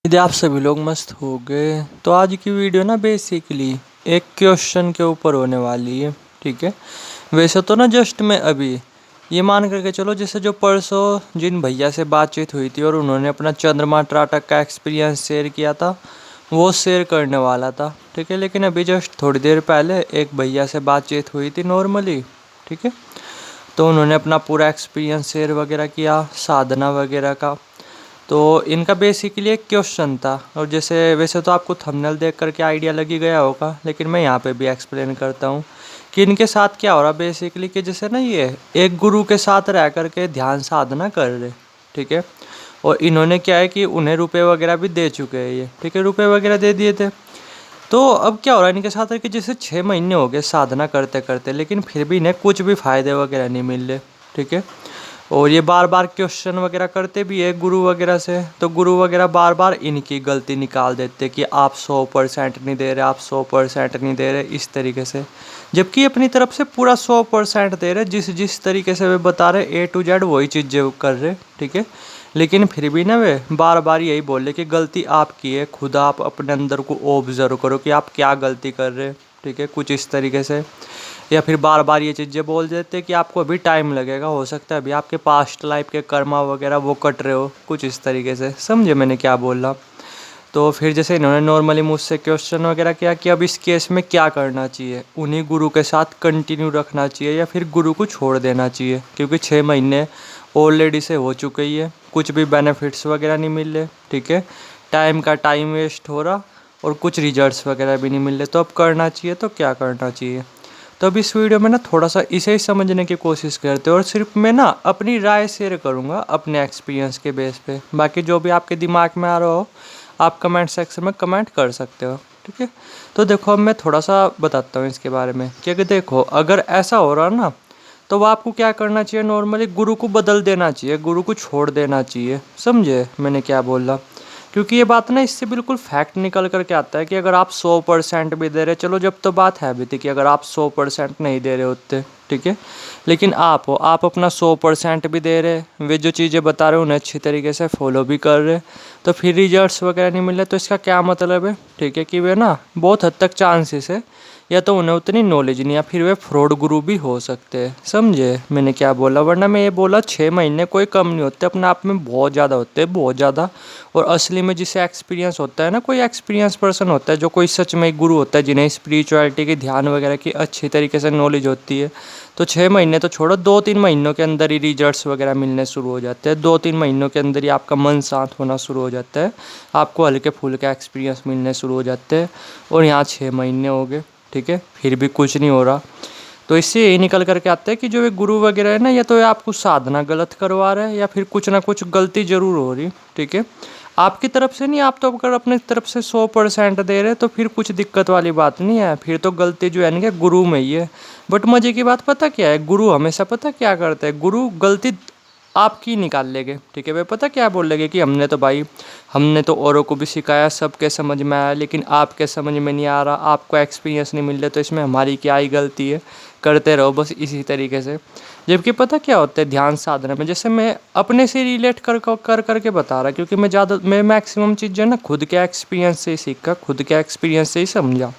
यदि आप सभी लोग मस्त हो गए तो आज की वीडियो ना बेसिकली एक क्वेश्चन के ऊपर होने वाली है। ठीक है, वैसे तो ना जस्ट मैं अभी ये मान करके चलो, जैसे जो परसों जिन भैया से बातचीत हुई थी और उन्होंने अपना चंद्रमा त्राटक का एक्सपीरियंस शेयर किया था वो शेयर करने वाला था। ठीक है, लेकिन अभी जस्ट थोड़ी देर पहले एक भैया से बातचीत हुई थी नॉर्मली। ठीक है, तो उन्होंने अपना पूरा एक्सपीरियंस शेयर वगैरह किया, साधना वगैरह का। तो इनका बेसिकली एक क्वेश्चन था, और जैसे वैसे तो आपको थंबनेल देख करके आइडिया लगी गया होगा, लेकिन मैं यहाँ पे भी एक्सप्लेन करता हूँ कि इनके साथ क्या हो रहा बेसिकली। कि जैसे ना ये एक गुरु के साथ रह करके ध्यान साधना कर रहे। ठीक है, और इन्होंने क्या है कि उन्हें रुपए वगैरह भी दे चुके हैं ये। ठीक है, रुपए वगैरह दे दिए थे। तो अब क्या हो रहा है इनके साथ है कि जैसे 6 महीने हो गए साधना करते करते, लेकिन फिर भी इन्हें कुछ भी फ़ायदे वगैरह नहीं मिल रहे। ठीक है, और ये बार बार क्वेश्चन वगैरह करते भी है गुरु वगैरह से, तो गुरु वगैरह बार बार इनकी गलती निकाल देते कि आप 100% नहीं दे रहे, आप 100% नहीं दे रहे, इस तरीके से। जबकि अपनी तरफ से पूरा 100% दे रहे, जिस जिस तरीके से वे बता रहे A to Z वही चीज़ें कर रहे। ठीक है, लेकिन फिर भी ना वे बार बार यही बोले कि गलती आपकी है, खुद आप अपने अंदर को ऑब्जर्व करो कि आप क्या गलती कर रहे। ठीक है, कुछ इस तरीके से। या फिर बार बार ये चीज़ें बोल देते कि आपको अभी टाइम लगेगा, हो सकता है अभी आपके पास्ट लाइफ के कर्मा वगैरह वो कट रहे हो, कुछ इस तरीके से। समझे मैंने क्या बोला? तो फिर जैसे इन्होंने नॉर्मली मुझसे क्वेश्चन वगैरह किया कि अब इस केस में क्या करना चाहिए, उन्हीं गुरु के साथ कंटिन्यू रखना चाहिए या फिर गुरु को छोड़ देना चाहिए, क्योंकि 6 महीने ऑलरेडी से हो चुके ही है, कुछ भी बेनिफिट्स वगैरह नहीं मिल रहे। ठीक है, टाइम का टाइम वेस्ट हो रहा और कुछ रिजल्ट्स वगैरह भी नहीं मिल रहे, तो अब करना चाहिए तो क्या करना चाहिए। तो अब इस वीडियो में ना थोड़ा सा इसे ही समझने की कोशिश करते हैं, और सिर्फ मैं ना अपनी राय शेयर करूँगा अपने एक्सपीरियंस के बेस पे। बाकी जो भी आपके दिमाग में आ रहा हो आप कमेंट सेक्शन में कमेंट कर सकते हो। ठीक है, तो देखो अब मैं थोड़ा सा बताता हूँ इसके बारे में कि अगर देखो अगर ऐसा हो रहा ना, तो वो आपको क्या करना चाहिए, नॉर्मली गुरु को बदल देना चाहिए, गुरु को छोड़ देना चाहिए। समझे मैंने क्या बोला? क्योंकि ये बात ना इससे बिल्कुल फैक्ट निकल करके आता है कि अगर आप 100% भी दे रहे, चलो जब तो बात है भी थी कि अगर आप 100% नहीं दे रहे होते, ठीक है, लेकिन आप अपना 100% भी दे रहे, वे जो चीज़ें बता रहे उन्हें अच्छी तरीके से फॉलो भी कर रहे, तो फिर रिजल्ट्स वगैरह नहीं मिल रहे, तो इसका क्या मतलब है? ठीक है, कि वे ना बहुत हद तक चांसेस है या तो उन्हें उतनी नॉलेज नहीं, या फिर वे फ्रॉड गुरु भी हो सकते हैं। समझे मैंने क्या बोला? वरना मैं ये बोला 6 महीने कोई कम नहीं होते, अपने आप में बहुत ज़्यादा होते हैं, बहुत ज़्यादा। और असली में जिसे एक्सपीरियंस होता है ना, कोई एक्सपीरियंस पर्सन होता है, जो कोई सच में गुरु होता है, जिन्हें स्पिरिचुअलिटी की ध्यान वगैरह की अच्छी तरीके से नॉलेज होती है, तो 6 महीने तो छोड़ो, 2-3 महीनों के अंदर ही रिजल्ट्स वगैरह मिलने शुरू हो जाते हैं। 2-3 महीनों के अंदर ही आपका मन शांत होना शुरू हो जाता है, आपको हल्के फुल्के एक्सपीरियंस मिलने शुरू हो जाते हैं। और यहाँ 6 महीने हो गए, ठीक है, फिर भी कुछ नहीं हो रहा। तो इससे यही निकल करके आता है कि जो ये गुरु वगैरह है ना, या तो ये आपको साधना गलत करवा रहा है या फिर कुछ ना कुछ गलती ज़रूर हो रही। ठीक है, आपकी तरफ से नहीं, आप तो अगर अपनी तरफ से 100% दे रहे तो फिर कुछ दिक्कत वाली बात नहीं है, फिर तो गलती जो है ना गुरु में ही है। बट मज़े की बात पता क्या है, गुरु हमेशा पता क्या करते हैं, गुरु गलती आपकी निकाल लेंगे। ठीक है, वे पता क्या बोल लेंगे कि हमने तो औरों को भी सिखाया, सबके समझ में आया, लेकिन आपके समझ में नहीं आ रहा, आपको एक्सपीरियंस नहीं मिल रहा, तो इसमें हमारी क्या ही गलती है, करते रहो बस इसी तरीके से। जबकि पता क्या होता है ध्यान साधना में, जैसे मैं अपने से रिलेट कर करके बता रहा, क्योंकि मैं मैक्सिमम चीज़ें ना खुद के एक्सपीरियंस से ही सीखा, खुद के एक्सपीरियंस से ही समझा।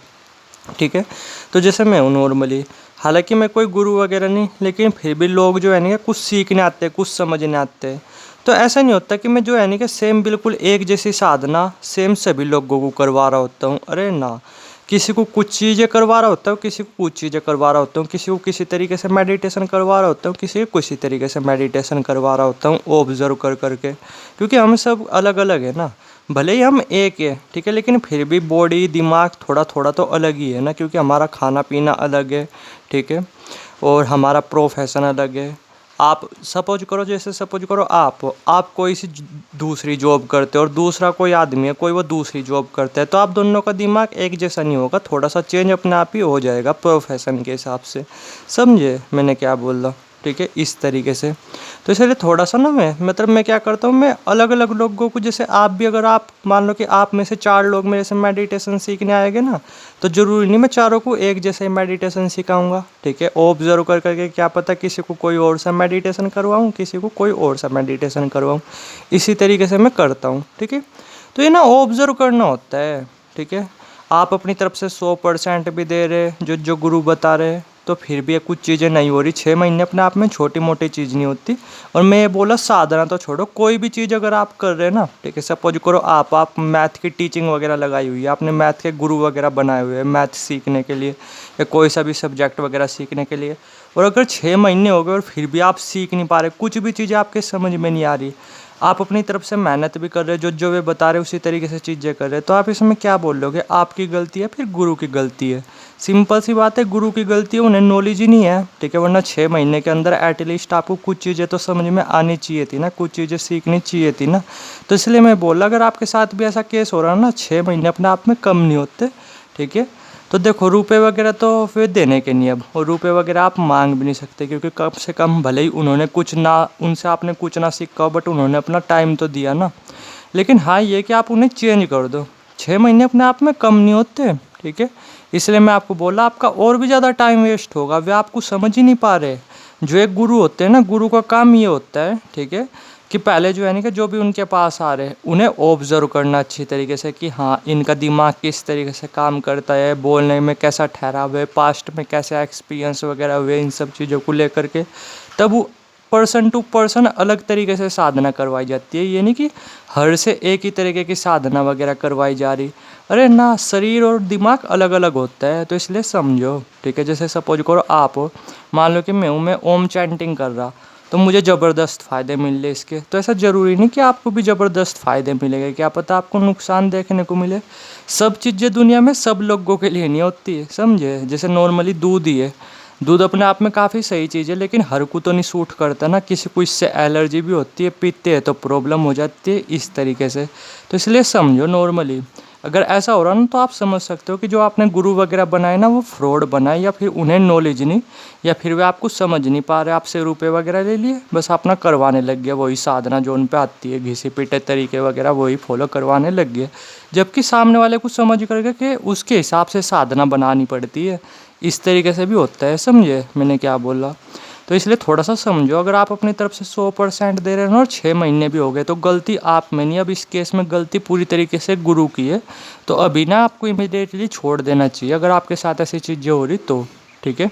ठीक है, तो जैसे मैं हूँ नॉर्मली, हालांकि मैं कोई गुरु वगैरह नहीं, लेकिन फिर भी लोग जो है ना कुछ सीखने आते हैं, कुछ समझने आते हैं। तो ऐसा नहीं होता कि मैं जो है ना कि सेम बिल्कुल एक जैसी साधना सेम सभी लोगों को करवा रहा होता हूँ। अरे ना, किसी को कुछ चीज़ें करवा रहा होता हूँ, किसी को कुछ चीज़ें करवा रहा होता हूँ, किसी को किसी तरीके से मेडिटेशन करवा रहा होता हूँ, किसी को किसी तरीके से मेडिटेशन करवा रहा होता हूँ, ऑब्जर्व कर करके। क्योंकि हम सब अलग अलग है ना, भले ही हम एक है, ठीक है, लेकिन फिर भी बॉडी दिमाग थोड़ा थोड़ा तो अलग ही है ना, क्योंकि हमारा खाना पीना अलग है। ठीक है, और हमारा प्रोफेशन अलग है। आप सपोज करो, जैसे सपोज करो आप कोई सी दूसरी जॉब करते हो और दूसरा कोई आदमी है, कोई वो दूसरी जॉब करता है, तो आप दोनों का दिमाग एक जैसा नहीं होगा, थोड़ा सा चेंज अपने आप ही हो जाएगा प्रोफेशन के हिसाब से। समझे मैंने क्या बोल रहा? ठीक है, इस तरीके से। तो इसलिए थोड़ा सा ना मैं क्या करता हूँ, मैं अलग अलग लोगों को, जैसे आप भी, अगर आप मान लो कि आप में से 4 लोग मेरे से मेडिटेशन सीखने आएंगे ना, तो ज़रूरी नहीं मैं चारों को एक जैसे मेडिटेशन सिखाऊंगा। ठीक है, ऑब्जर्व कर करके क्या पता किसी को कोई और सा मेडिटेशन करवाऊँ, किसी को कोई और सा मेडिटेशन करवाऊँ, इसी तरीके से मैं करता हूँ। ठीक है, तो ये ना ऑब्जर्व करना होता है, ठीक है। आप अपनी तरफ से 100% भी दे रहे, जो जो गुरु बता रहे, तो फिर भी कुछ चीज़ें नहीं हो रही। 6 महीने अपने आप में छोटी मोटी चीज़ नहीं होती। और मैं ये बोला साधना तो छोड़ो, कोई भी चीज़ अगर आप कर रहे हैं ना, ठीक है, सपोज करो आप मैथ की टीचिंग वगैरह लगाई हुई है, आपने मैथ के गुरु वगैरह बनाए हुए हैं मैथ सीखने के लिए या कोई सा भी सब्जेक्ट वगैरह सीखने के लिए, और अगर 6 महीने हो गए और फिर भी आप सीख नहीं पा रहे, कुछ भी चीज़ें आपके समझ में नहीं आ रही, आप अपनी तरफ से मेहनत भी कर रहे, जो जो वे बता रहे उसी तरीके से चीज़ें कर रहे, तो आप इसमें क्या बोल लोगे, आपकी गलती है फिर गुरु की गलती है? सिंपल सी बात है, गुरु की गलती है, उन्हें नॉलेज ही नहीं है, ठीक है। वरना 6 महीने के अंदर एटलीस्ट आपको कुछ चीज़ें तो समझ में आनी चाहिए थी ना, कुछ चीज़ें सीखनी चाहिए थी ना। तो इसलिए मैं बोला, अगर आपके साथ भी ऐसा केस हो रहा है ना, 6 महीने अपने आप में कम नहीं होते, ठीक है। तो देखो रुपए वगैरह तो फिर देने के नहीं अब, और रुपए वगैरह आप मांग भी नहीं सकते, क्योंकि कम से कम भले ही उन्होंने कुछ ना, उनसे आपने कुछ ना सीखा हो, बट उन्होंने अपना टाइम तो दिया ना। लेकिन हाँ ये कि आप उन्हें चेंज कर दो, 6 महीने अपने आप में कम नहीं होते, ठीक है। इसलिए मैं आपको बोला, आपका और भी ज़्यादा टाइम वेस्ट होगा, वे आपको समझ ही नहीं पा रहे। जो एक गुरु होते हैं ना, गुरु का काम ये होता है, ठीक है, कि पहले जो है ना, कि जो भी उनके पास आ रहे हैं उन्हें ऑब्जर्व करना अच्छी तरीके से, कि हाँ इनका दिमाग किस तरीके से काम करता है, बोलने में कैसा ठहराव है, पास्ट में कैसा एक्सपीरियंस वगैरह हुए, इन सब चीज़ों को लेकर के तब वो पर्सन टू पर्सन अलग तरीके से साधना करवाई जाती है। ये नहीं कि हर से एक ही तरीके की साधना वगैरह करवाई जा रही, अरे ना, शरीर और दिमाग अलग अलग होता है, तो इसलिए समझो, ठीक है। जैसे सपोज करो आप हो, मान लो कि मैं ओम चैंटिंग कर रहा, तो मुझे ज़बरदस्त फ़ायदे मिल रहे इसके, तो ऐसा ज़रूरी नहीं कि आपको भी ज़बरदस्त फ़ायदे मिलेंगे, क्या पता आपको नुकसान देखने को मिले। सब चीज़ें दुनिया में सब लोगों के लिए नहीं होती है, समझे। जैसे नॉर्मली दूध ही है, दूध अपने आप में काफ़ी सही चीज़ है, लेकिन हर को तो नहीं सूट करता ना, किसी को इससे एलर्जी भी होती है, पीते हैं तो प्रॉब्लम हो जाती है इस तरीके से। तो इसलिए समझो, नॉर्मली अगर ऐसा हो रहा ना, तो आप समझ सकते हो कि जो आपने गुरु वगैरह बनाए ना, वो फ्रॉड बनाए, या फिर उन्हें नॉलेज नहीं, या फिर वे आपको समझ नहीं पा रहे, आपसे रुपए वगैरह ले लिए, बस अपना करवाने लग गया वही साधना जो उन पे आती है, घिसे पिटे तरीके वगैरह वही फॉलो करवाने लग गए। जबकि सामने वाले को समझ करके कि उसके हिसाब से साधना बनानी पड़ती है, इस तरीके से भी होता है, समझे मैंने क्या बोला। तो इसलिए थोड़ा सा समझो, अगर आप अपनी तरफ से 100% दे रहे हैं और 6 महीने भी हो गए, तो गलती आप में नहीं, अब इस केस में गलती पूरी तरीके से गुरु की है। तो अभी ना आपको इमीडिएटली छोड़ देना चाहिए, अगर आपके साथ ऐसी चीज़ें हो रही तो, ठीक है।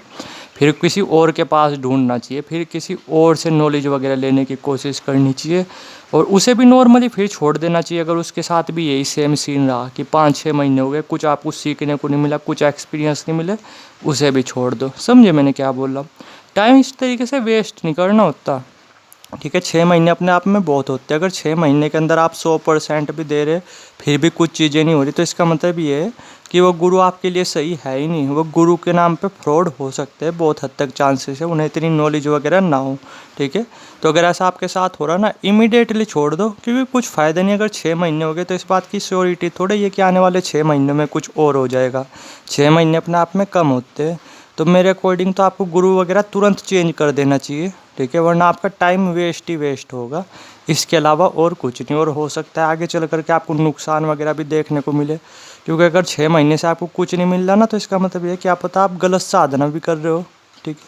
फिर किसी और के पास ढूंढना चाहिए, फिर किसी और से नॉलेज वगैरह लेने की कोशिश करनी चाहिए, और उसे भी नॉर्मली फिर छोड़ देना चाहिए, अगर उसके साथ भी यही सेम सीन रहा कि 5-6 महीने हो गए, कुछ आपको सीखने को नहीं मिला, कुछ एक्सपीरियंस नहीं मिले, उसे भी छोड़ दो। समझे मैंने क्या बोला। टाइम इस तरीके से वेस्ट नहीं करना होता, ठीक है। 6 महीने अपने आप में बहुत होते हैं। अगर 6 महीने के अंदर आप 100% भी दे रहे, फिर भी कुछ चीज़ें नहीं हो रही, तो इसका मतलब ये है कि वो गुरु आपके लिए सही है ही नहीं। वो गुरु के नाम पे फ्रॉड हो सकते हैं, बहुत हद तक चांसेस है, उन्हें इतनी नॉलेज वगैरह ना हो, ठीक है। तो अगर ऐसा आपके साथ हो रहा ना, इमीडिएटली छोड़ दो, क्योंकि कुछ फ़ायदा नहीं। अगर 6 महीने हो गए तो इस बात की श्योरिटी थोड़ी ये कि आने वाले 6 महीने में कुछ और हो जाएगा। 6 महीने अपने आप में कम होते हैं। तो मेरे अकॉर्डिंग तो आपको गुरु वगैरह तुरंत चेंज कर देना चाहिए, ठीक है, वरना आपका टाइम वेस्ट ही वेस्ट होगा, इसके अलावा और कुछ नहीं। और हो सकता है आगे चल करके आपको नुकसान वगैरह भी देखने को मिले, क्योंकि अगर 6 महीने से आपको कुछ नहीं मिल रहा ना, तो इसका मतलब ये है कि आप पता आप गलत साधना भी कर रहे हो, ठीक है।